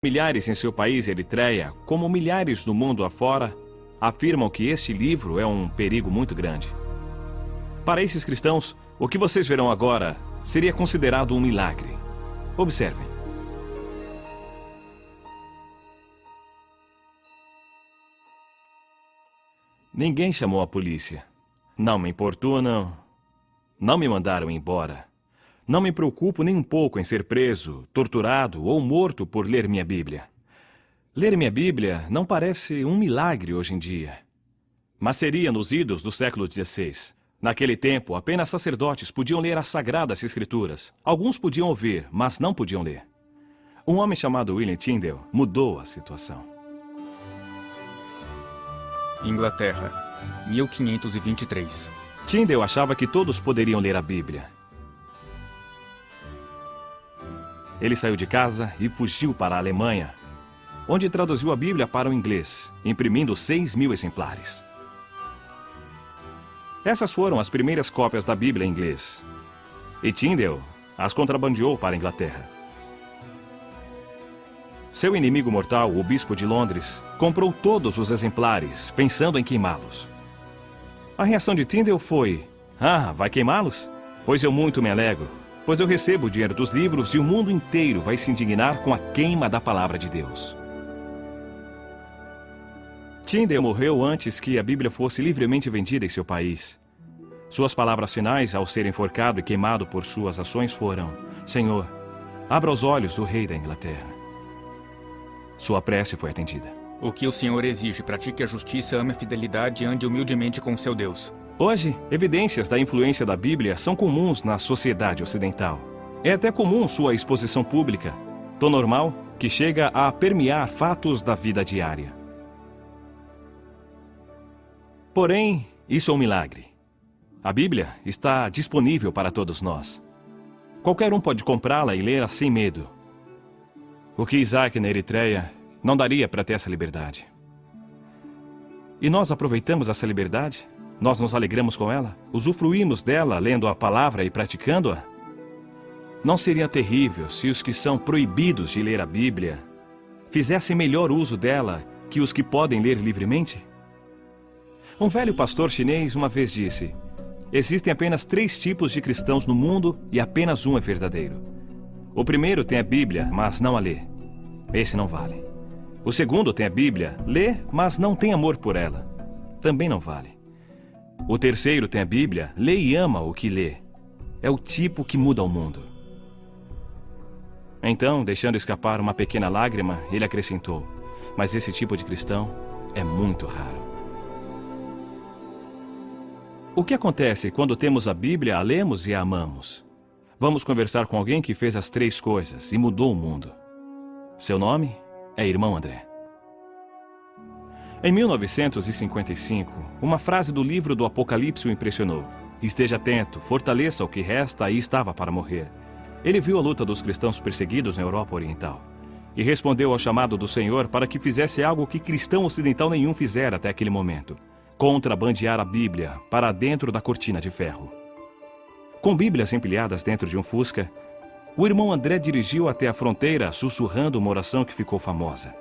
Milhares em seu país, Eritreia, como milhares no mundo afora, afirmam que este livro é um perigo muito grande. Para esses cristãos, o que vocês verão agora seria considerado um milagre. Observem. Ninguém chamou a polícia. Não me importunam. Não me mandaram embora. Não me preocupo nem um pouco em ser preso, torturado ou morto por ler minha Bíblia. Ler minha Bíblia não parece um milagre hoje em dia. Mas seria nos idos do século XVI. Naquele tempo, apenas sacerdotes podiam ler as Sagradas Escrituras. Alguns podiam ouvir, mas não podiam ler. Um homem chamado William Tyndale mudou a situação. Inglaterra, 1523. Tyndale achava que todos poderiam ler a Bíblia. Ele saiu de casa e fugiu para a Alemanha, onde traduziu a Bíblia para o inglês, imprimindo 6.000 exemplares. Essas foram as primeiras cópias da Bíblia em inglês. E Tyndale as contrabandeou para a Inglaterra. Seu inimigo mortal, o bispo de Londres, comprou todos os exemplares, pensando em queimá-los. A reação de Tyndale foi: "Ah, vai queimá-los? Pois eu muito me alegro, pois eu recebo o dinheiro dos livros e o mundo inteiro vai se indignar com a queima da palavra de Deus." Tyndale morreu antes que a Bíblia fosse livremente vendida em seu país. Suas palavras finais, ao ser enforcado e queimado por suas ações, foram: "Senhor, abra os olhos do rei da Inglaterra." Sua prece foi atendida. O que o Senhor exige: pratique a justiça, ame a fidelidade e ande humildemente com seu Deus. Hoje, evidências da influência da Bíblia são comuns na sociedade ocidental. É até comum sua exposição pública, tão normal que chega a permear fatos da vida diária. Porém, isso é um milagre. A Bíblia está disponível para todos nós. Qualquer um pode comprá-la e lê-la sem medo. O que Isaac na Eritreia não daria para ter essa liberdade. E nós aproveitamos essa liberdade? Nós nos alegramos com ela? Usufruímos dela lendo a palavra e praticando-a? Não seria terrível se os que são proibidos de ler a Bíblia fizessem melhor uso dela que os que podem ler livremente? Um velho pastor chinês uma vez disse: "Existem apenas 3 tipos de cristãos no mundo e apenas um é verdadeiro. O primeiro tem a Bíblia, mas não a lê. Esse não vale. O segundo tem a Bíblia, lê, mas não tem amor por ela. Também não vale. O terceiro tem a Bíblia, lê e ama o que lê. É o tipo que muda o mundo." Então, deixando escapar uma pequena lágrima, ele acrescentou: "Mas esse tipo de cristão é muito raro." O que acontece quando temos a Bíblia, a lemos e a amamos? Vamos conversar com alguém que fez as 3 coisas e mudou o mundo. Seu nome é Irmão André. Em 1955, uma frase do livro do Apocalipse o impressionou: "Esteja atento, fortaleça o que resta", e estava para morrer. Ele viu a luta dos cristãos perseguidos na Europa Oriental e respondeu ao chamado do Senhor para que fizesse algo que cristão ocidental nenhum fizera até aquele momento: contrabandear a Bíblia para dentro da cortina de ferro. Com Bíblias empilhadas dentro de um Fusca, o irmão André dirigiu até a fronteira, sussurrando uma oração que ficou famosa: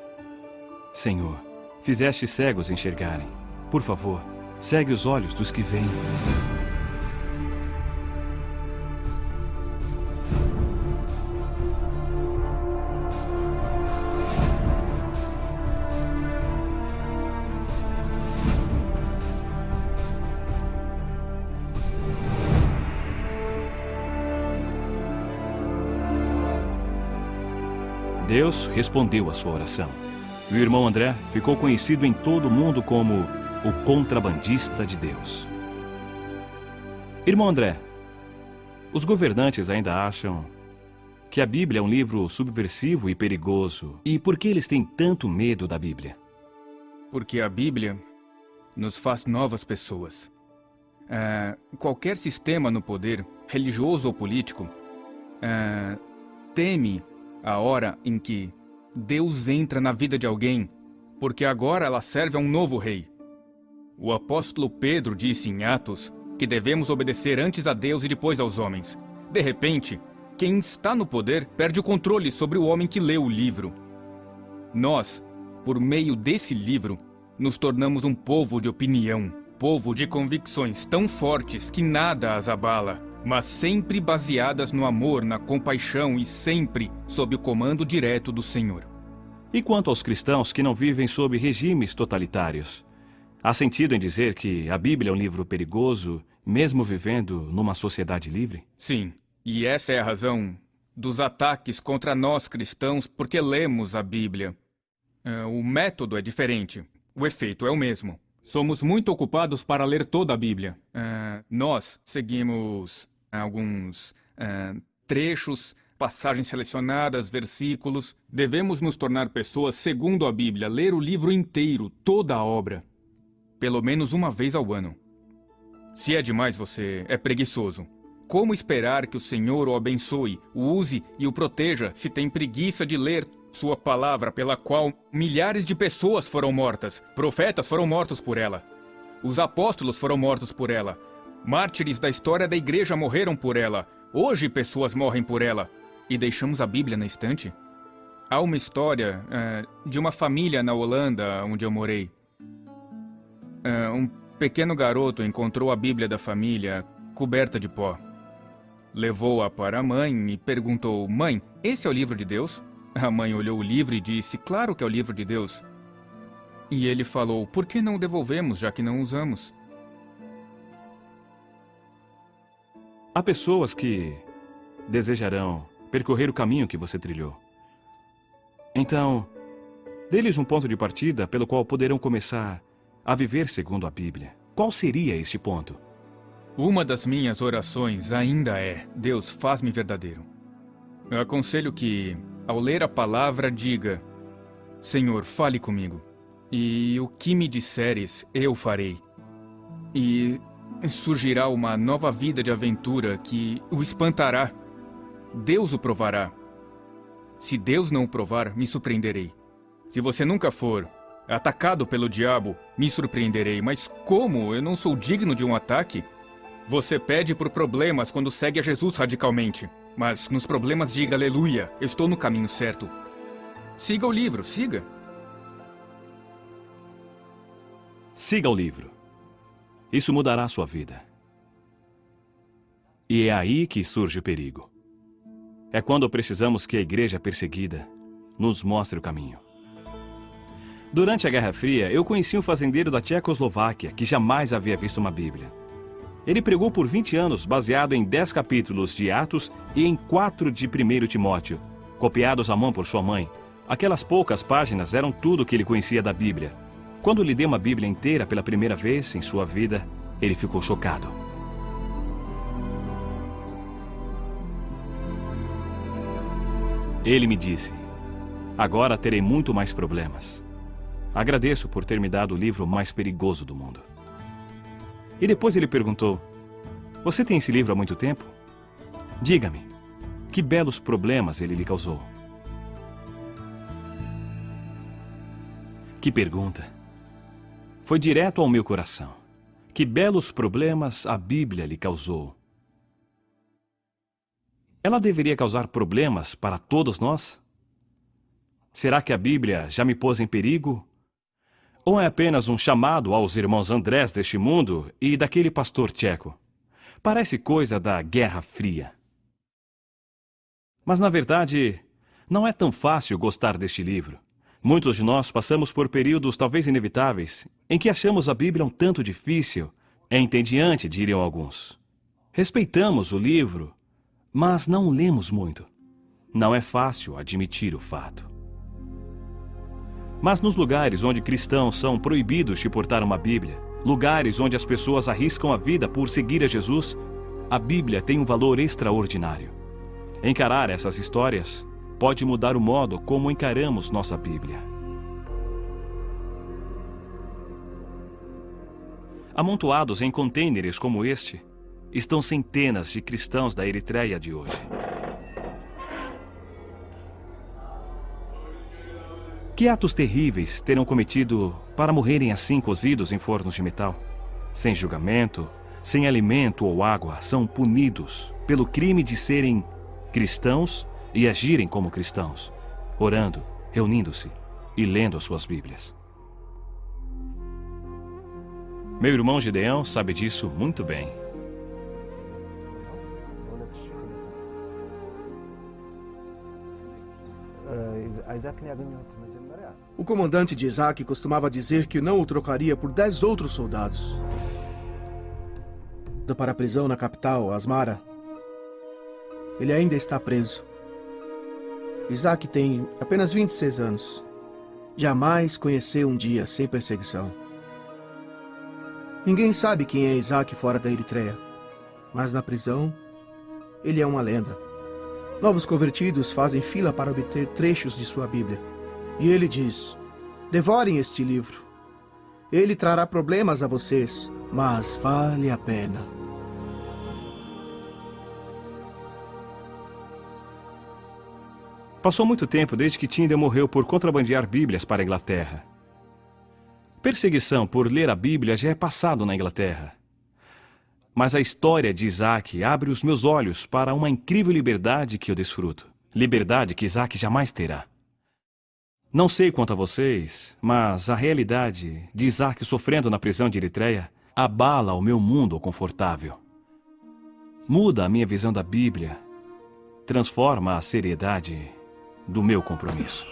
"Senhor, fizeste cegos enxergarem. Por favor, cegue os olhos dos que veem." Deus respondeu à sua oração. E o irmão André ficou conhecido em todo o mundo como o contrabandista de Deus. Irmão André, os governantes ainda acham que a Bíblia é um livro subversivo e perigoso. E por que eles têm tanto medo da Bíblia? Porque a Bíblia nos faz novas pessoas. Qualquer sistema no poder, religioso ou político, teme a hora em que Deus entra na vida de alguém, porque agora ela serve a um novo rei. O apóstolo Pedro disse em Atos que devemos obedecer antes a Deus e depois aos homens. De repente, quem está no poder perde o controle sobre o homem que lê o livro. Nós, por meio desse livro, nos tornamos um povo de opinião, povo de convicções tão fortes que nada as abala, mas sempre baseadas no amor, na compaixão e sempre sob o comando direto do Senhor. E quanto aos cristãos que não vivem sob regimes totalitários? Há sentido em dizer que a Bíblia é um livro perigoso, mesmo vivendo numa sociedade livre? Sim, e essa é a razão dos ataques contra nós cristãos porque lemos a Bíblia. O método é diferente, o efeito é o mesmo. Somos muito ocupados para ler toda a Bíblia. Nós seguimos alguns trechos, passagens selecionadas, versículos. Devemos nos tornar pessoas segundo a Bíblia, ler o livro inteiro, toda a obra, pelo menos uma vez ao ano. Se é demais, você é preguiçoso. Como esperar que o Senhor o abençoe, o use e o proteja se tem preguiça de ler sua palavra, pela qual milhares de pessoas foram mortas, profetas foram mortos por ela, os apóstolos foram mortos por ela, mártires da história da igreja morreram por ela, hoje pessoas morrem por ela, e deixamos a Bíblia na estante? Há uma história de uma família na Holanda, onde eu morei. Um pequeno garoto encontrou a Bíblia da família coberta de pó. Levou-a para a mãe e perguntou: "Mãe, esse é o livro de Deus?" A mãe olhou o livro e disse: "Claro que é o livro de Deus." E ele falou: "Por que não o devolvemos, já que não usamos?" Há pessoas que desejarão percorrer o caminho que você trilhou. Então, dê-lhes um ponto de partida pelo qual poderão começar a viver segundo a Bíblia. Qual seria este ponto? Uma das minhas orações ainda é: Deus, faz-me verdadeiro. Eu aconselho que, ao ler a palavra, diga: Senhor, fale comigo, e o que me disseres, eu farei. E surgirá uma nova vida de aventura que o espantará. Deus o provará. Se Deus não o provar, me surpreenderei. Se você nunca for atacado pelo diabo, me surpreenderei. Mas como? Eu não sou digno de um ataque? Você pede por problemas quando segue a Jesus radicalmente. Mas nos problemas diga: aleluia, eu estou no caminho certo. Siga o livro, siga. Siga o livro. Isso mudará a sua vida. E é aí que surge o perigo. É quando precisamos que a igreja perseguida nos mostre o caminho. Durante a Guerra Fria, eu conheci um fazendeiro da Tchecoslováquia que jamais havia visto uma Bíblia. Ele pregou por 20 anos baseado em 10 capítulos de Atos e em 4 de 1 Timóteo, copiados à mão por sua mãe. Aquelas poucas páginas eram tudo o que ele conhecia da Bíblia. Quando lhe dei uma Bíblia inteira pela primeira vez em sua vida, ele ficou chocado. Ele me disse: agora terei muito mais problemas. Agradeço por ter me dado o livro mais perigoso do mundo. E depois ele perguntou: você tem esse livro há muito tempo? Diga-me, que belos problemas ele lhe causou. Que pergunta! Foi direto ao meu coração. Que belos problemas a Bíblia lhe causou. Ela deveria causar problemas para todos nós? Será que a Bíblia já me pôs em perigo? Ou é apenas um chamado aos irmãos Andrés deste mundo e daquele pastor tcheco? Parece coisa da Guerra Fria. Mas, na verdade, não é tão fácil gostar deste livro. Muitos de nós passamos por períodos talvez inevitáveis em que achamos a Bíblia um tanto difícil, entediante, diriam alguns. Respeitamos o livro, mas não o lemos muito. Não é fácil admitir o fato. Mas nos lugares onde cristãos são proibidos de portar uma Bíblia, lugares onde as pessoas arriscam a vida por seguir a Jesus, a Bíblia tem um valor extraordinário. Encarar essas histórias pode mudar o modo como encaramos nossa Bíblia. Amontoados em contêineres como este, estão centenas de cristãos da Eritreia de hoje. Que atos terríveis terão cometido para morrerem assim cozidos em fornos de metal? Sem julgamento, sem alimento ou água, são punidos pelo crime de serem cristãos e agirem como cristãos, orando, reunindo-se, e lendo as suas Bíblias. Meu irmão Gideão sabe disso muito bem. O comandante de Isaac costumava dizer que não o trocaria por 10 outros soldados. Para a prisão na capital, Asmara, ele ainda está preso. Isaac tem apenas 26 anos. Jamais conheceu um dia sem perseguição. Ninguém sabe quem é Isaac fora da Eritreia, mas na prisão, ele é uma lenda. Novos convertidos fazem fila para obter trechos de sua Bíblia. E ele diz: devorem este livro. Ele trará problemas a vocês, mas vale a pena. Passou muito tempo desde que Tyndale morreu por contrabandear Bíblias para a Inglaterra. Perseguição por ler a Bíblia já é passado na Inglaterra. Mas a história de Isaac abre os meus olhos para uma incrível liberdade que eu desfruto. Liberdade que Isaac jamais terá. Não sei quanto a vocês, mas a realidade de Isaac sofrendo na prisão de Eritreia abala o meu mundo confortável. Muda a minha visão da Bíblia. Transforma a seriedade do meu compromisso.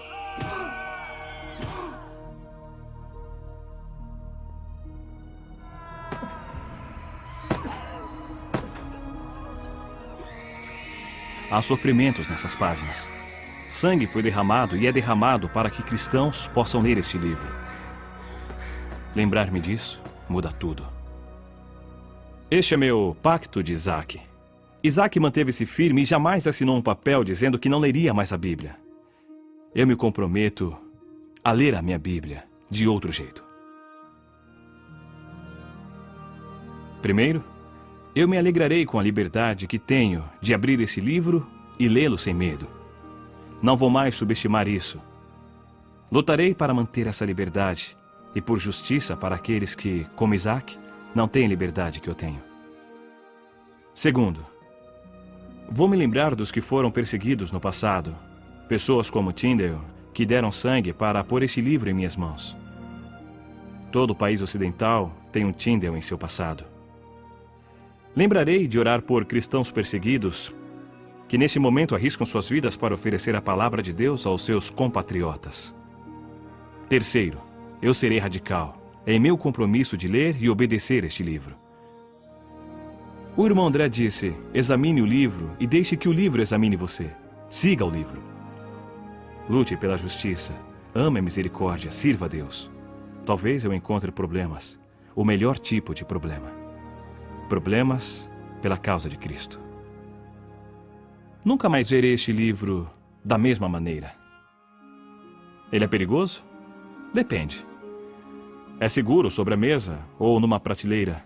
Há sofrimentos nessas páginas. Sangue foi derramado e é derramado para que cristãos possam ler este livro. Lembrar-me disso muda tudo. Este é meu pacto de Isaac. Isaac manteve-se firme e jamais assinou um papel dizendo que não leria mais a Bíblia. Eu me comprometo a ler a minha Bíblia de outro jeito. Primeiro, eu me alegrarei com a liberdade que tenho de abrir esse livro e lê-lo sem medo. Não vou mais subestimar isso. Lutarei para manter essa liberdade e por justiça para aqueles que, como Isaac, não têm a liberdade que eu tenho. Segundo, vou me lembrar dos que foram perseguidos no passado, pessoas como Tyndale, que deram sangue para pôr este livro em minhas mãos. Todo o país ocidental tem um Tyndale em seu passado. Lembrarei de orar por cristãos perseguidos que nesse momento arriscam suas vidas para oferecer a palavra de Deus aos seus compatriotas. Terceiro, eu serei radical em meu compromisso de ler e obedecer este livro. O irmão André disse: examine o livro e deixe que o livro examine você. Siga o livro. Lute pela justiça, ame a misericórdia, sirva a Deus. Talvez eu encontre problemas, o melhor tipo de problema. Problemas pela causa de Cristo. Nunca mais verei este livro da mesma maneira. Ele é perigoso? Depende. É seguro sobre a mesa ou numa prateleira.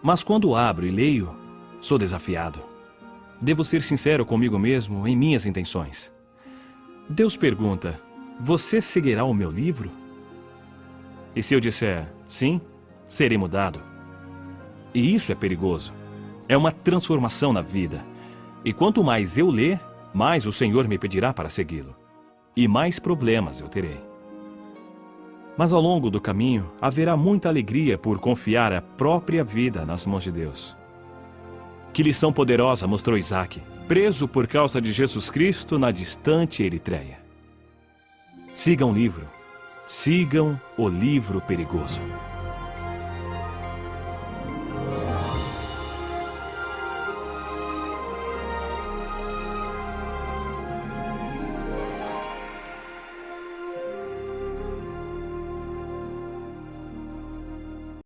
Mas quando abro e leio, sou desafiado. Devo ser sincero comigo mesmo em minhas intenções. Deus pergunta: você seguirá o meu livro? E se eu disser sim, serei mudado. E isso é perigoso. É uma transformação na vida. E quanto mais eu ler, mais o Senhor me pedirá para segui-lo. E mais problemas eu terei. Mas ao longo do caminho, haverá muita alegria por confiar a própria vida nas mãos de Deus. Que lição poderosa mostrou Isaac, preso por causa de Jesus Cristo na distante Eritreia. Sigam o livro. Sigam o livro perigoso.